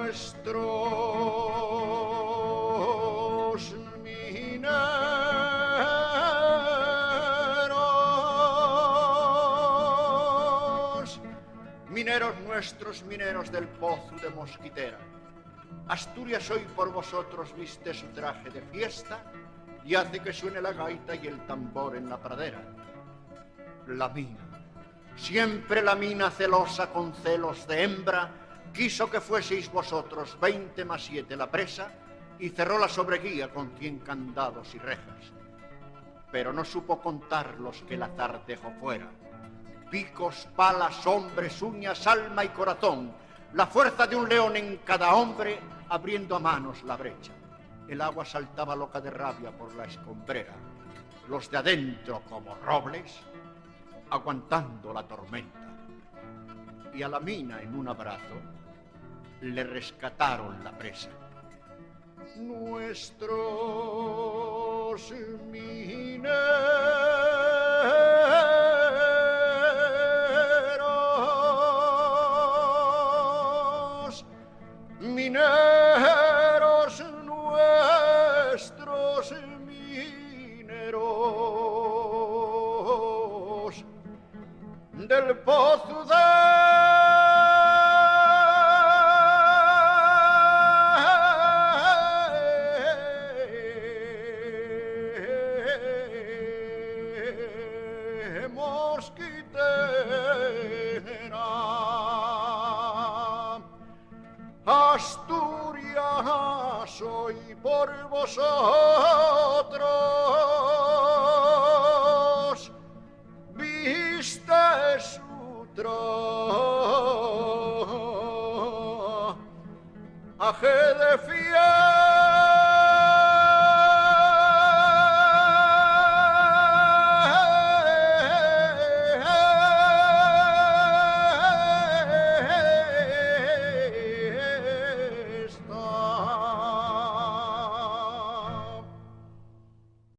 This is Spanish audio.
nuestros mineros nuestros, mineros del pozo de Mosquitera. Asturias hoy por vosotros viste su traje de fiesta y hace que suene la gaita y el tambor en la pradera. La mina, siempre la mina celosa con celos de hembra, quiso que fueseis vosotros 20 más 7 la presa y cerró la sobreguía con 100 candados y rejas. Pero no supo contar los que el azar dejó fuera. Picos, palas, hombres, uñas, alma y corazón, la fuerza de un león en cada hombre, abriendo a manos la brecha. El agua saltaba loca de rabia por la escombrera, los de adentro como robles, aguantando la tormenta. Y a la mina en un abrazo le rescataron la presa. Nuestros mineros, nuestros mineros del pozo de Mosquitera. Asturias hoy por vosotros viste su traje de fiesta.